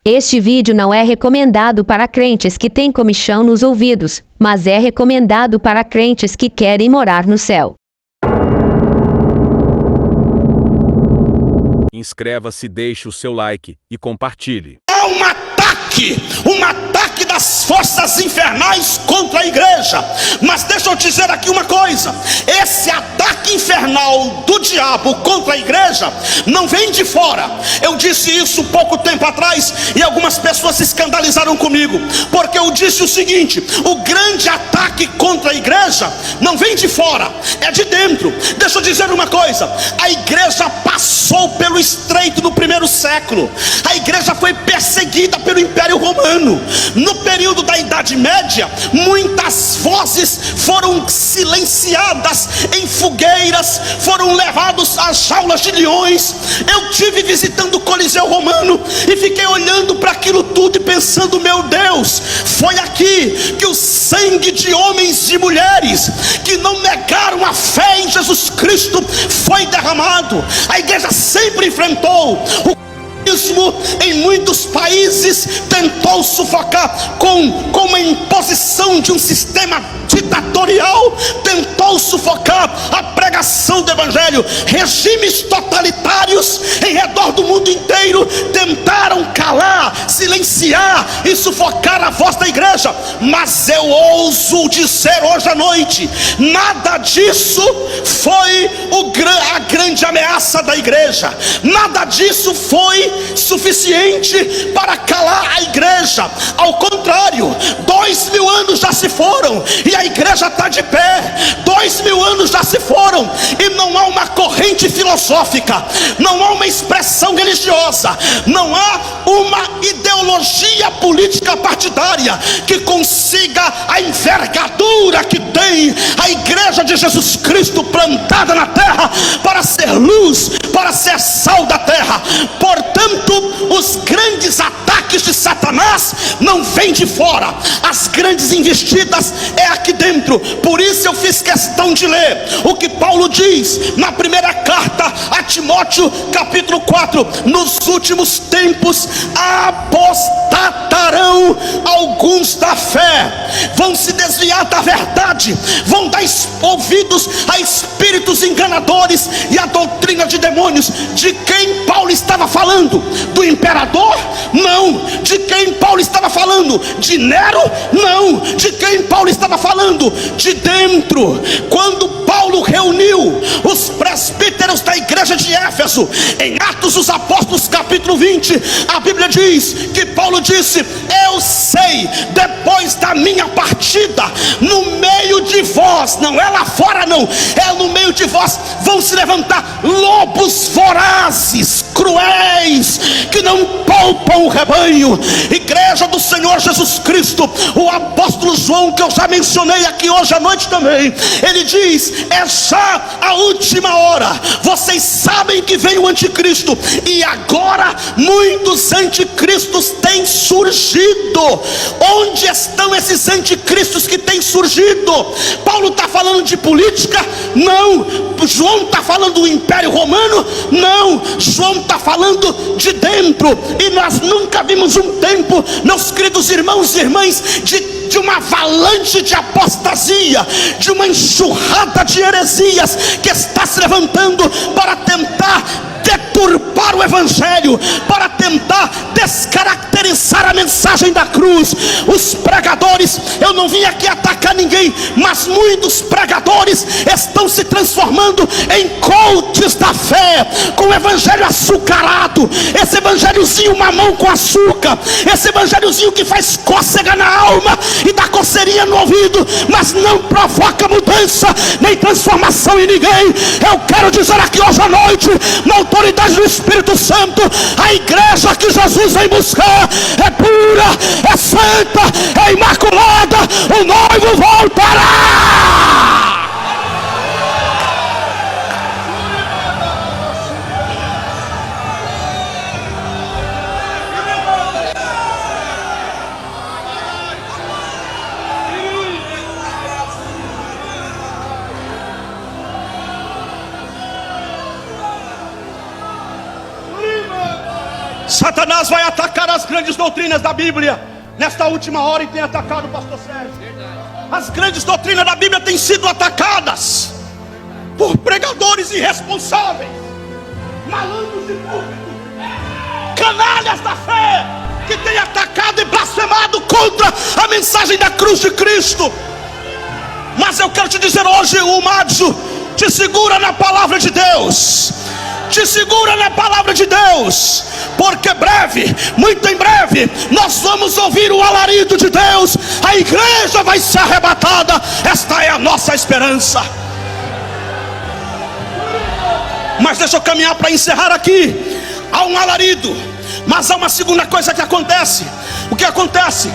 Este vídeo não é recomendado para crentes que têm comichão nos ouvidos, mas é recomendado para crentes que querem morar no céu. Inscreva-se, deixe o seu like e compartilhe. Há um ataque das forças infernais contra a igreja. Mas deixa eu dizer aqui uma coisa: esse ataque infernal do diabo contra a igreja não vem de fora. Eu disse isso pouco tempo atrás e algumas pessoas se escandalizaram comigo, porque eu disse o seguinte: o grande ataque contra a igreja não vem de fora, é de dentro. Deixa eu dizer uma coisa: a igreja passou pelo estreito no primeiro século. A igreja foi perseguida pelo Império Romano. No período da Idade Média, muitas vozes foram silenciadas em fogueiras, foram levados às jaulas de leões. Eu tive visitando o Coliseu Romano e fiquei olhando para aquilo tudo e pensando: meu Deus, foi aqui que o sangue de homens e mulheres que não negaram a fé em Jesus Cristo foi derramado. A igreja sempre enfrentou o em muitos países, tentou sufocar com a imposição de um sistema ditatorial, tentou sufocar a pregação do evangelho. Regimes totalitários em redor do mundo inteiro tentaram calar, silenciar e sufocar a voz da igreja. Mas eu ouso dizer hoje à noite: nada disso foi a grande ameaça da igreja. Nada disso foi suficiente para calar a igreja. Ao contrário, 2000 anos já se foram e a igreja está de pé. 2000 anos já se foram e não há uma corrente filosófica, não há uma expressão religiosa, não há uma ideologia política partidária que consiga a envergadura que tem a igreja de Jesus Cristo plantada na terra para ser luz, para ser sal da terra. Portanto, os grandes ataques de Satanás não vêm de fora, as grandes investidas é aqui dentro. Por isso eu fiz questão de ler o que Paulo diz na primeira carta a Timóteo, capítulo 4: nos últimos tempos apostatarão alguns da fé, vão se desviar da verdade, vão dar ouvidos a espíritos enganadores e a doutrina de demônios. De quem Paulo estava falando? Do imperador? Não. De quem Paulo estava falando? De Nero? Não. De quem Paulo estava falando? De dentro. Quando Paulo reuniu os presbíteros da igreja de Éfeso, em Atos dos Apóstolos capítulo 20, a Bíblia diz que Paulo disse: eu sei, depois da minha partida, no meio de vós, não é lá fora não, é no meio de vós, vão se levantar lobos vorazes, cruéis, que não poupam o rebanho. Igreja do Senhor Jesus Cristo, o apóstolo João, que eu já mencionei aqui hoje à noite também, ele diz: é já a última hora, vocês sabem que vem o anticristo, e agora muitos anticristos têm surgido. Onde estão esses anticristos que têm surgido? Paulo está falando de política? Não. João está falando do Império Romano? Não. João está falando de dentro. E nós nunca vimos um tempo, meus queridos irmãos e irmãs, de uma avalanche de apostasia, de uma enxurrada de heresias que está se levantando para tentar deturpar o evangelho, para tentar descaracterizar a mensagem da cruz. Os pregadores, eu não vim aqui atacar ninguém, mas muitos pregadores estão se transformando em coaches da fé, com o evangelho açucarado, esse evangelhozinho mamão com açúcar, esse evangelhozinho que faz cócega na alma e dá coceirinha no ouvido, mas não provoca mudança nem transformação em ninguém. Eu quero dizer aqui hoje à noite, na autoridade do Espírito Santo, a igreja que Jesus vem buscar é pura, é santa, é imaculada. O noivo voltará. Satanás vai atacar as grandes doutrinas da Bíblia nesta última hora, e tem atacado o pastor Sérgio. As grandes doutrinas da Bíblia têm sido atacadas por pregadores irresponsáveis, malandros de púlpito, canalhas da fé, que têm atacado e blasfemado contra a mensagem da cruz de Cristo. Mas eu quero te dizer hoje, o Mádcio, te segura na palavra de Deus. Te segura na palavra de Deus, porque breve, muito em breve, nós vamos ouvir o alarido de Deus. A igreja vai ser arrebatada. Esta é a nossa esperança. Mas deixa eu caminhar para encerrar aqui. Há um alarido, mas há uma segunda coisa que acontece. O que acontece?